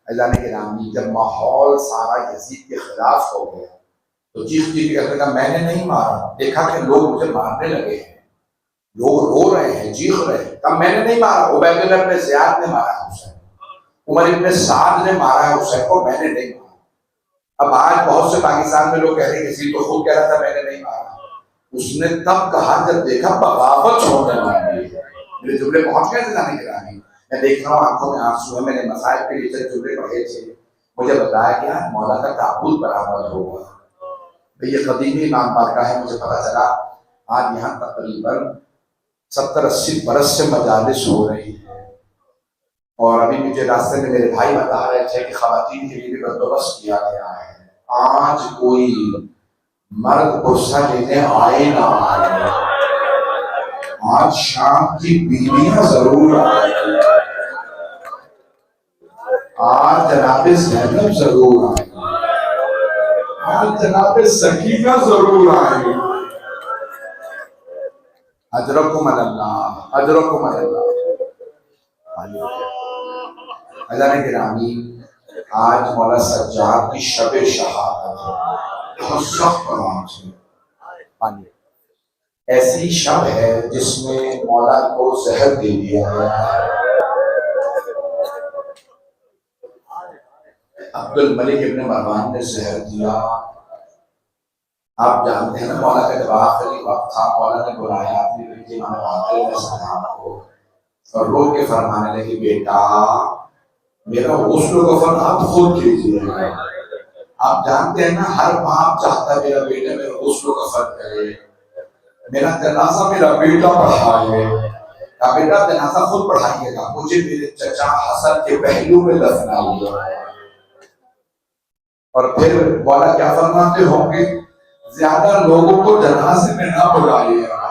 اللہ نے گرامی جب ماحول سارا یزید کے خلاف ہو گیا تو چیخ کے کہا میں نے نہیں مارا، دیکھا کہ لوگ مجھے مارنے لگے ہیں، لوگ رو رہے ہیں، چیخ رہے ہیں، کہا میں نے نہیں مارا، عبید اللہ ابن زیاد نے مارا حسین، عمر ابن سعد نے مارا حسین کو، میں نے نہیں مارا۔ اب آج بہت سے پاکستان میں لوگ کہہ رہے ہیں یزید تو خود کہہ رہا تھا میں نے نہیں مارا، اس نے تب کہا جب دیکھا بغاوت ہونے والی ہے۔ میرے جملے پہنچ گئے تھے جانے گرامی، میں دیکھ رہا ہوں آنکھوں میں آنسو ہے، میں نے مسائل کے لیے جملے پڑھے تھے، مجھے بتایا کہ آج مولا کا تابوت برآمد ہوگا، یہ قدیمی امام بارگاہ ہے، مجھے پتا چلا آج یہاں تقریباً 70-80 برس سے مجالس ہو رہی ہے، اور ابھی مجھے راستے میں میرے بھائی بتا رہے تھے کہ خواتین کے لیے بھی بندوبست کیا گیا ہے، آج کوئی مرد غصہ لینے آئے نہ آئے، آج شام کی بیویاں ضرور آئے، آج جناب زینب ضرور آئے، آج جناب سکینہ ضرور آئے، اجرکم اللہ، اجرکم اللہ۔ اللہ نے گرامی آج مولا سجاد کی شب شہادت ہے، بہت سخت نماز ہے، ایسی شب ہے جس میں مولا کو زہر دے دیا گیا ہے۔ عبد الملک ابن مروان نے زہر دیا۔ آپ جانتے ہیں نا مولا کا جب آخری وقت تھا، مولا نے بلایا اپنی بیٹی امام باقر علیہ السلام کو اور رو کے فرمانے لگے بیٹا میرا غسل و کفن آپ خود کیجیے گا۔ آپ جانتے ہیں نا ہر باپ چاہتا ہے میرا بیٹا میرا غسل و کفن کرے، میرا جنازہ میرا بیٹا پڑھائے۔ کہا بیٹا جنازہ خود پڑھائیے گا، مجھے میرے چچا حسن کے پہلو میں دفنائیے۔ اور پھر مولا کیا فرماتے ہوں گے زیادہ لوگوں کو جنازے میں نہ بلائیے گا۔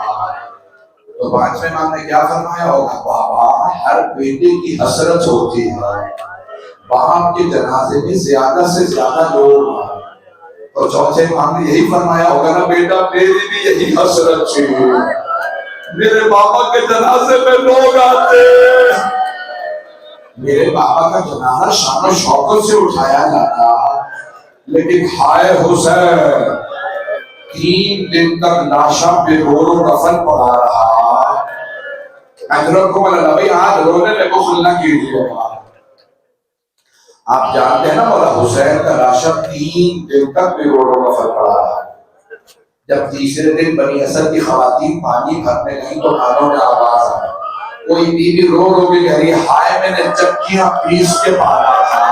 تو پانچویں امام نے کیا فرمایا ہوگا بابا ہر بیٹے کی حسرت ہوتی ہے، باپ کے جنازے میں زیادہ سے زیادہ لوگ آئے۔ اور چوتھے امام نے یہی فرمایا ہوگا نا بیٹا میری بھی یہی حسرت تھی، میرے بابا کے جنازے میں لوگ آتے، میرے بابا کا جنازہ شان و شوکت سے اٹھایا جاتا، لیکن ہائے حسین 3 دن تک لاشا پہ رو رو کفن پڑا رہا۔ حضرت کو اللہ بھائی آج رونے میں بخل نہ کیجیے گا۔ آپ جانتے ہیں نا مولا حسین کا لاشا 3 دن تک بھی رو رو کفن پڑا رہا۔ جب تیسرے دن بنی اسد کی خواتین پانی بھرنے گئیں تو کانوں میں آواز آئی، کوئی بیوی رو رو کے کہہ رہی ہائے میں نے چکیاں پیس کے پالا تھا،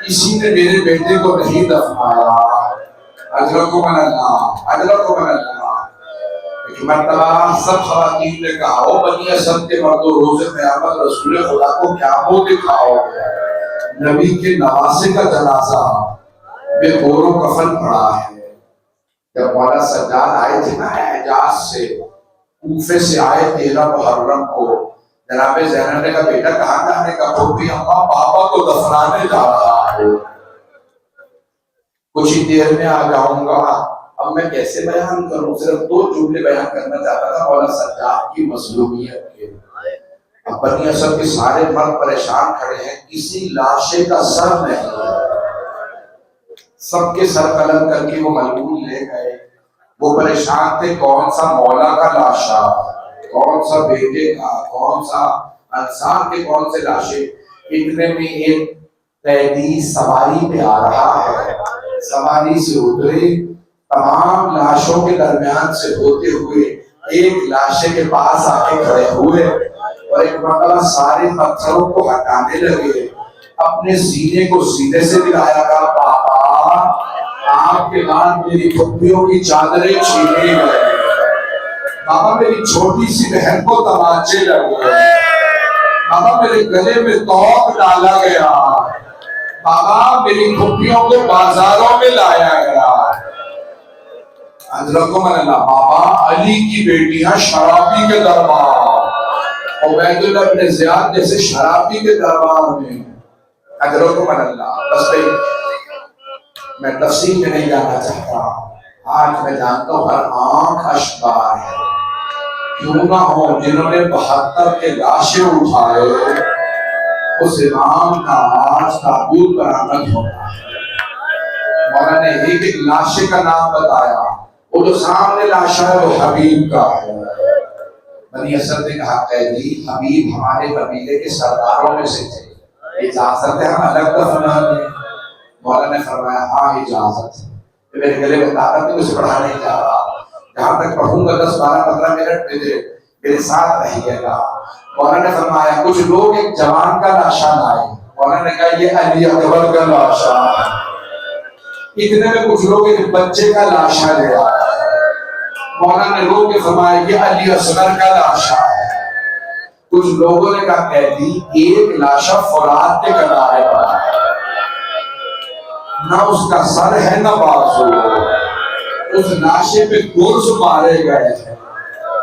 کسی نے میرے بیٹے کو نہیں دفنایا۔ اجرکم اللہ، اجرکم اللہ۔ ایک مرتبہ سب خواتین نے کہا او بنی اسد کے مردوں روز قیامت رسول خدا کو کیا منہ دکھاؤ گے؟ نبی کے نواسے کا جنازہ بے گور و کفن پڑا ہے۔ جب مولا سجاد آئے تھے نا حجاز سے، کوفے سے آئے 13 محرم کو، جناب زینب نے کہا بیٹا کہاں جانے کا؟ پھوپھی اماں بابا کو دفنانے جا رہا ہے، کچھ ہی دیر میں آ جاؤں گا۔ اب میں کیسے بیان کروں؟ صرف 2 جملے بیان کرنا چاہتا تھا مولا سجاد کی مظلومیت کے۔ اب بنی اسد کے سارے مرد پریشان کھڑے ہیں، کسی لاشے کا سر نہیں ہے، سب کے سر قلم کر کے وہ ملعون لے گئے۔ وہ پریشان تھے کون سا مولا کا لاشا، کون سا بیٹے کا، کون سا انصار کے کون سے لاشے۔ اتنے میں ایک قیدی سواری پہ آ رہا ہے، سواری سے اترے، تمام لاشوں کے درمیان سے ہوتے ہوئے ایک لاشے کے پاس آ کے کھڑے ہوئے اور ایک مرتبہ سارے پتھروں کو ہٹانے لگے، اپنے سینے کو سینے سے ملایا کہا بابا آپ کے بعد میری پھپھیوں کی چادریں چھینے گئے، بابا میری چھوٹی سی بہن کو تماچے لگے، بابا میرے گلے میں توق ڈالا گیا، بابا میری پھپھیوں کو بازاروں میں لایا گیا۔ حضرتکم اللہ، بابا علی کی بیٹیاں شرابی کے دربار، عبید اللہ ابن زیاد جیسے شرابی کے دربار میں۔ حضرتکم اللہ، بس بھئی میں تفصیل میں نہیں جانا چاہتا، آج میں جانتا ہوں ہر آنکھ اشکبار ہے، کیوں نہ ہو جنہوں نے 72 کے لاشیں اٹھائے اس امام کا آج تابوت برآمد ہوتا ہے۔ مولا نے ایک ایک لاشے کا نام بتایا، وہ جو سامنے لاشا ہے وہ حبیب کا ہے۔ بنی اسد نے کہا قیدی حبیب ہمارے قبیلے کے سرداروں میں سے تھے، اجازت ہے ہم الگ دفنا دیں؟ مولا نے فرمایا ہاں اجازت ہے، میرے گلے میں طاقت نہیں، اسے پڑھا نہیں جا رہا، جہاں تک پڑھوں گا 10-12-15 منٹ میرے ساتھ رہیے گا۔ مولا نے فرمایا کچھ لوگ ایک جوان کا لاشا لائے، مولا نے کہا یہ علی اکبر کا لاشا ہے۔ اتنے میں کچھ لوگ ایک بچے کا لاشا لے آئے، مولا نے رو کے فرمایا یہ علی اصغر کا لاشا ہے۔ کچھ لوگوں نے کہا قیدی ایک لاشا فرات کے کنارے پر ہے، نہ اس کا سر ہے نہ بازو، اس لاشے پہ گرز مارے گئے ہیں،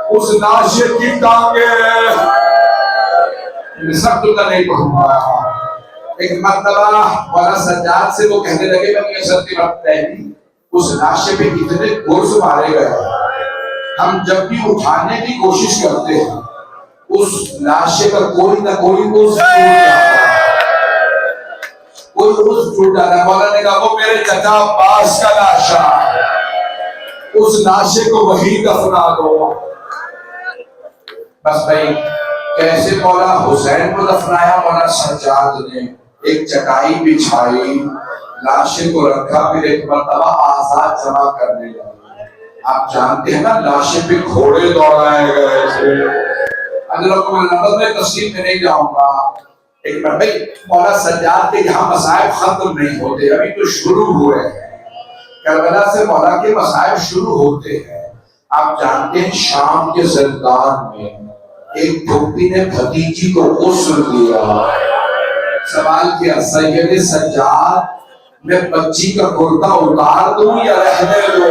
اس لاشے کی ٹانگیں سب تو نہیں پڑھوں گا۔ ایک مرتبہ مولا سجاد سے وہ کہنے لگے بنی اسد کے وقت پہلی اس لاشے پہ اتنے گرز مارے گئے ہیں، ہم جب بھی اٹھانے کی کوشش کرتے ہیں اس لاشے کا کوئی نہ کوئی عضو ٹوٹ جاتا ہے، کوئی عضو ٹوٹ جاتا ہے۔ مولا نے کہا وہ میرے چچا عباس کا لاشا ہے، اس لاشے کو وہی دفنا دو۔ بس بھائی کیسے مولا حسین کو دفنایا؟ مولا سجاد نے ایک چٹائی بچھائی، لاشے کو رکھا، پھر ایک مرتبہ آزاد جمع کرنے لگے۔ آپ جانتے ہیں نا لاشے پہ گھوڑے دوڑائے گئے تھے۔ میں تفصیل میں نہیں جاؤں گا، ایک بار بھائی مولا سجاد کے یہاں مصائب ختم نہیں ہوتے، ابھی تو شروع ہوئے ہیں، کربلا سے مولا کے مصائب شروع ہوتے ہیں۔ آپ جانتے ہیں شام کے زندان میں ایک پھوپھی نے بھتیجی کو غسل دیا، سوال کیا سید سجاد میں بچی کا کرتا اتار دوں یا رہنے دو؟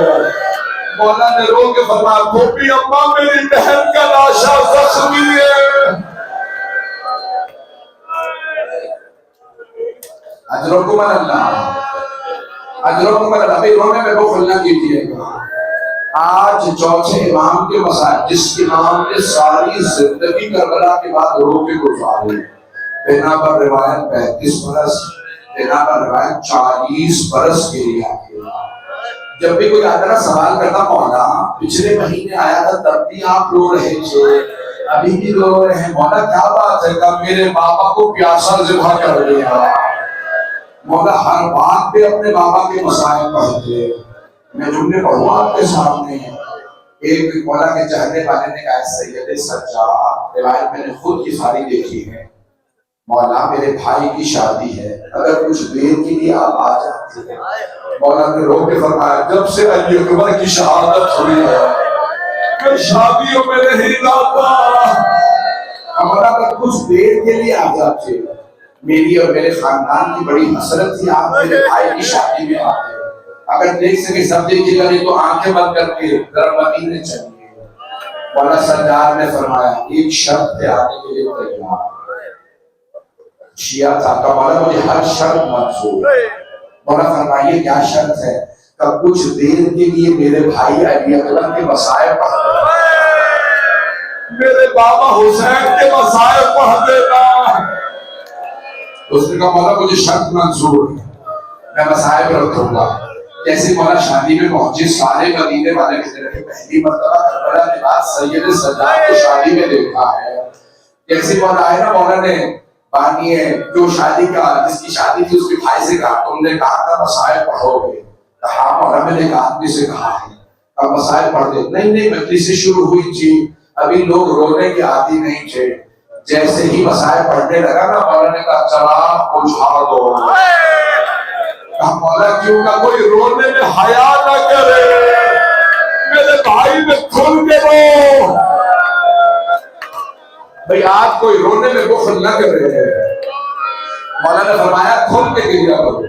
مولا نے رو کے فرمایا پھوپھی اماں میری بہن کا لاشا زخمی ہے۔ اجرکم اللہ، اجرکم اللہ، ابھی رونے میں بخل نہ کیجیے گا۔ آج چوتھے امام کے مسائل، جس امام نے ساری زندگی کربلا کے بعد رو کے گزاری، بنا پر روایت 35 برس، بنا پر روایت 40 برس کے لیے آگے۔ جب بھی کوئی آدھرا سوال کرتا مولا پچھلے مہینے آیا تھا تب بھی آپ رو رہے تھے، ابھی بھی رو رہے ہیں، مولا کیا بات ہے؟ کہ میرے بابا کو پیاسا ذبح کر دیا۔ مولا ہر بات پہ اپنے بابا کے مسائل پڑھتے۔ میں جملے پڑھوں آپ کے سامنے، ایک مولا کے چہرے والے نے کہا سید سجاد، روایت میں نے خود کی ساری دیکھی ہے، مولا میرے بھائی کی شادی ہے، اگر کچھ دیر کے لیے آپ آ جاتے ہیں۔ مولا نے رو کے فرمایا جب سے علی اکبر کی شہادت ہوئی ہے میں شادیوں میں نہیں جاتا، مولا اگر کچھ دیر کے لیے آ جاتے، میری اور میرے خاندان کی بڑی حسرت تھی آپ میرے بھائی کی شادی میں آتے، اگر دیکھ سکے سب دیکھے گا نہیں تو آنکھیں بند کر کے ذرا مدینے چلیے۔ مولا سجاد نے فرمایا ایک شرط پہ آنے کے لیے تیار، شیعہ تھا کہ مولا مجھے ہر شرط منظور ہے۔ مولا فرمائیے کیا شرط ہے؟ کہ کچھ دیر کے لیے میرے بھائی علی اکبر کے مسائل پڑھ دینا، میرے بابا حسین کے مسائل پڑھ دینا۔ اس نے کہا مولا مجھے شرط منظور ہے، میں مسائل رکھوں گا۔ جیسے مولا شادی میں پہنچے، سارے مدینے والے کہتے رہے پہلی مرتبہ کربلا کے بعد سید سجاد کو شادی میں دیکھا ہے۔ جیسے مولا آئے نا، مولا نے بانی ہے جو شادی کا جس کی شادی تھی اس کے بھائی سے کہا تم نے کہا تھا مسائل پڑھو گے، کہا مولا میں نے ایک آدمی سے کہا ہے اب مسائل پڑھ دے، نہیں مجلس سے شروع ہوئی تھی ابھی لوگ رونے کے عادی نہیں تھے، جیسے ہی مسائل پڑھنے لگا نا مولا نے کہا چراغ بجھا دو۔ کہا مولا کیوں؟ نہ کوئی رونے میں حیا نہ کرے، میرے بھائی میں کھل کے رو۔ بھئی آج کوئی رونے میں بخل نہ کرے۔ مولا نے فرمایا کھل کے گریا کرو۔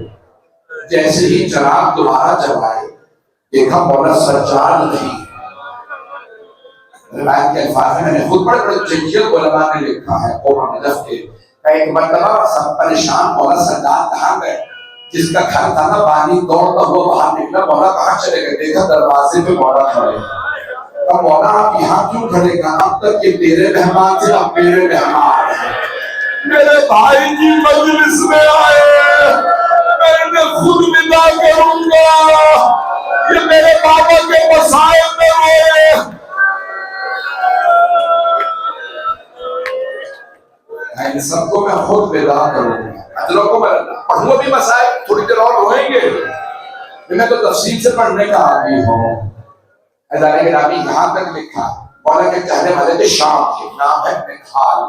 جیسے ہی چراغ دوبارہ جلائے دیکھا مولا سجاد نہیں۔ روایت کے الفاظ میں نے خود بڑے بڑے جنجل علماء نے لکھا ہے قوم نجف کے، کہ ایک مرتبہ سب پریشان مولا سجاد کہاں گئے، جس کا گھر تھا نا بانی دوڑتا ہوا باہر نکلا، مولا کہاں چلے گئے؟ دیکھا دروازے پہ مولا کھڑے۔ اب مولا آپ یہاں کیوں کھڑے؟ کہا اب تک یہ تیرے مہمان تھے اب میرے مہمان ہیں۔ میرے بھائی کی مجلس میں آئے، میں نے خود ودا کروں گا، یہ میرے بابا کے مسائل میں ہوئے، ان سب کو میں خود ودا کروں گا۔ اجروں کو میں پڑھوں بھی مسائل تھوڑی دیر اور ہوئیں گے، میں تو تفصیل سے پڑھنے کا آدمی ہوں۔ ادارے کے نامی یہاں تک لکھا، مولا کے کہنے والے تھے شام کے، نام ہے منہال،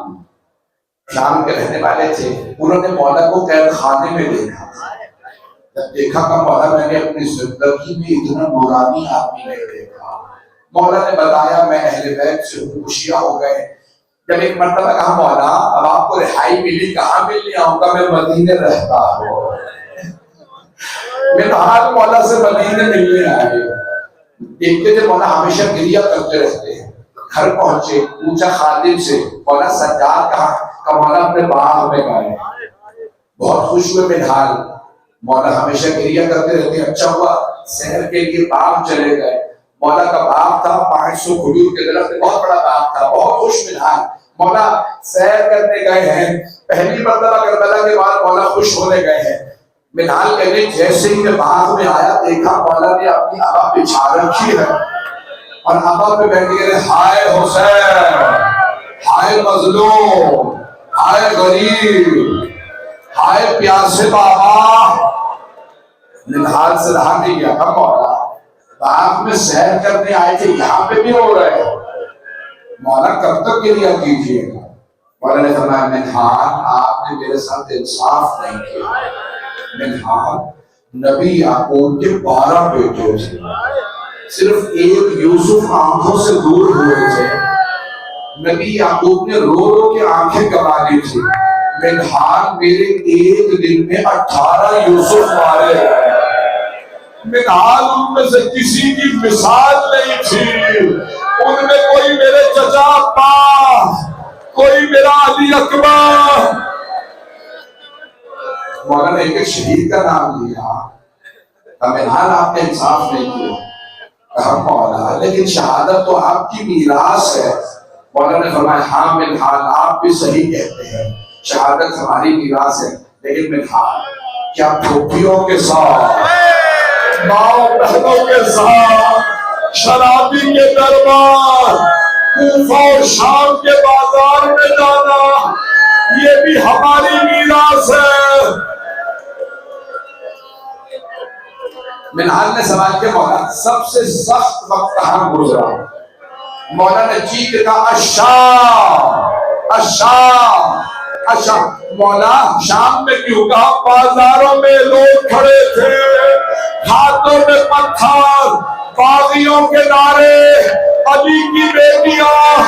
شام کے رہنے والے تھے، انہوں نے مولا کو قید خانے میں دیکھا، جب دیکھا کہ مولا میں نے اپنی زندگی میں اتنا نورانی آدمی نہیں دیکھا۔ مولا نے بتایا میں اہل بیت سے ہوں، خوشیاں ہو گئے۔ جب ایک مرتبہ کہا مولا اب آپ کو رہائی ملی، کہاں ملنے آؤں گا، میں مدینے رہتا ہوں۔ منہال مولا سے مدینے ملنے آئے، دیکھتے تھے مولا ہمیشہ گریہ کرتے رہتے ہیں۔ گھر پہنچے، پوچھا خادم سے مولا سجاد کہاں، کہ مولا اپنے باغ میں گئے۔ بہت خوش ہوئے منہال، مولا ہمیشہ گریہ کرتے رہتے ہیں، اچھا ہوا سحر کے لیے باغ چلے گئے۔ مولا کا باغ تھا 500 کھجور کے درخت، بہت بڑا باغ تھا، بہت خوش منہال۔ مولا سیر کرنے گئے ہیں، پہلی مرتبہ کربلا کے بعد مولا خوش ہونے گئے ہیں۔ منہال کہتے جیسے ہی میں باغ میں آیا، دیکھا مولا نے اپنی ابا پہ چھا رکھی ہے، اور ابا پہ بیٹھ کے ہائے حسین، ہائے مظلوم، ہائے غریب، ہائے پیاسے بابا۔ منہال سے رہا نہیں گیا، کہا مولا باغ میں سیر کرنے آئے تھے، یہاں پہ بھی ہو رہے ہیں، مولا کب تک گریہ کیجیے گا؟ مولا نے فرمایا منہال آپ نے میرے ساتھ انصاف نہیں کیا۔ منہال نبی یعقوب کے 12 بیٹے تھے، صرف ایک یوسف آنکھوں سے دور ہوئے تھے، نبی یعقوب نے رو رو کے آنکھیں گوا لی تھی۔ منہال میرے ایک دن میں 18 یوسف مارے گئے۔ منہال ان میں سے کسی کی مثال نہیں تھی، ان میں کوئی میرے چچا عباس، کوئی میرا علی اکبر۔ مولا نے ایک شہید کا نام لیا، منہال آپ نے انصاف نہیں کیا۔ کہا مولا لیکن شہادت تو آپ کی میراث ہے۔ مولا نے فرمایا ہاں منہال آپ بھی صحیح کہتے ہیں، شہادت ہماری میراث ہے، لیکن منہال کیا پھوپھیوں کے ساتھ، ماؤں بہنوں کے ساتھ، شرابی کے دربار، کوفہ اور شام کے بازار میں جانا، یہ بھی ہماری میراث ہے؟ منہال نے سوال کیا مولا سب سے سخت وقت کہاں گزرا؟ مولا نے چیخ کے کہا الشام، الشام، الشام۔ مولا شام میں کیوں کہا؟ بازاروں میں لوگ کھڑے تھے، ہاتھوں میں پتھر، باغیوں کے نعرے، علی کی بیٹیاں،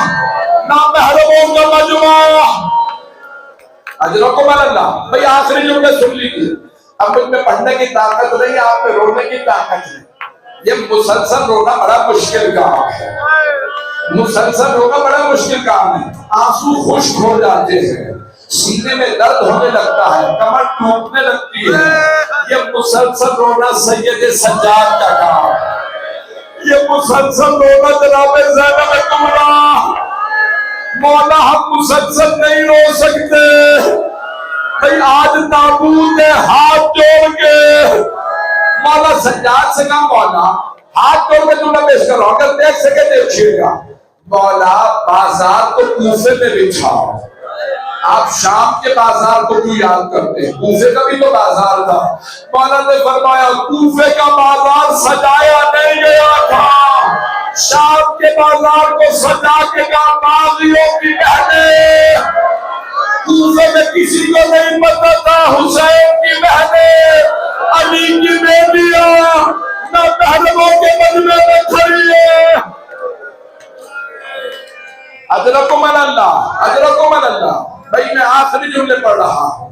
نامحرموں کا مجمع۔ اجرکم اللہ۔ بھئی آخری جملے سن لیجیے، اب مجھ میں پڑھنے کی طاقت نہیں، آپ میں رونے کی طاقت ہے۔ یہ مسلسل رونا بڑا مشکل کام ہے، مسلسل رونا بڑا مشکل کام ہے۔ آنسو خشک ہو جاتے ہیں، سینے میں درد ہونے لگتا ہے، کمر ٹوٹنے لگتی ہے۔ یہ مسلسل رونا سید سجاد کا کام ہے، یہ مسلسل رونا جناب زینب کبریٰ۔ مولا ہم مسلسل نہیں رو سکتے، بھئی آج تابوت ہے، ہاتھ جوڑ کے مولا سجاد سے کہا مولا ہاتھ جوڑ کے تمہیں پیش کر رہا ہوں، اگر دیکھ سکے دیکھئے گا۔ مولا بازار تو کوفے میں بچھاؤ، آپ شام کے بازار کو کیوں یاد کرتے ہیں؟ کوفے کا بھی تو بازار تھا۔ مولا نے فرمایا کوفے کا بازار سجایا نہیں گیا تھا، شام کے بازار کو سجا کے کہا باغیوں کی بہنیں۔ کوفے میں کسی کو نہیں پتا تھا حسین کی بہنیں، علی کی بیٹیاں نہ محرموں کے مجمع میں کھڑی ہے۔ اجرکم اللہ، اجرکم اللہ۔ بھائی میں آخری جملے پڑھ رہا ہوں،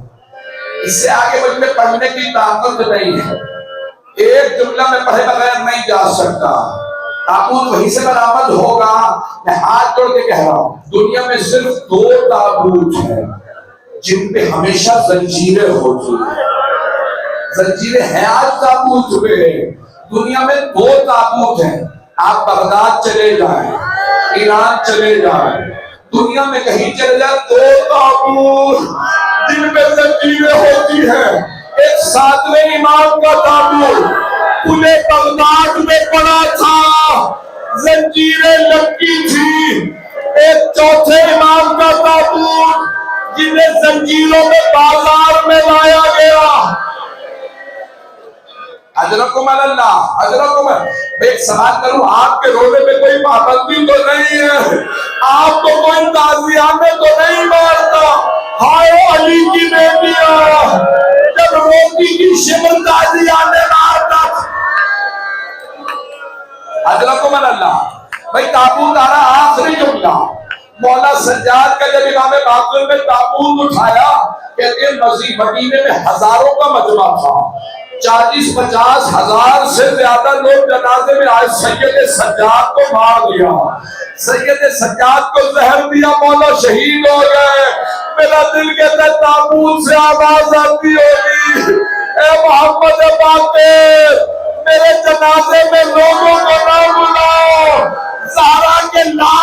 اس سے آگے مجھ میں پڑھنے کی طاقت نہیں ہے، ایک جملہ میں پڑھے بغیر نہیں جا سکتا۔ تابوت وہیں سے برآمد ہوگا۔ میں ہاتھ جوڑ کے کہہ رہا ہوں دنیا میں صرف 2 تابوت ہیں جن پہ ہمیشہ زنجیریں ہوتی ہیں، زنجیریں ہیں آج تابوت پہ۔ دنیا میں 2 تابوت ہیں، آپ بغداد چلے جائیں، ایران چلے جائیں، دنیا میں کہیں چلے جائے دو تابوت جن پہ زنجیریں ہوتی ہیں. ایک 7ویں امام کا تابوت پورے بغداد میں پڑا تھا، زنجیریں لٹکی تھی. ایک 4تھے امام کا تابوت جنہیں زنجیروں میں بازار میں لایا گیا. اجرکم اللہ اجرکم. ایک سوال کروں، آپ کے روزے میں کوئی پابندی تو نہیں ہے؟ آپ کو کوئی تعزیانے تو نہیں مارتا؟ ہائے علی کی بیٹیاں، جب روٹی کی شمر تعزیانے مارتا. اجرکم اللہ. بھائی تابوت آ رہا، آخری جملہ مولا سجاد کا جب امام باقر میں تابوت اٹھایا، کہتے ہیں مسجد مدینے میں ہزاروں کا مجمع تھا، 40-50 ہزار سے زیادہ لوگ جنازے میں آئے. سید سجاد کو مار دیا، سید سجاد کو زہر دیا، مولا شہید ہو گئے. میرا دل کہتا ہے تابوت سے آواز آتی ہوگی، اے محمد باقر میرے جنازے میں لوگوں کو نہ بلاؤ، زہرا کے نام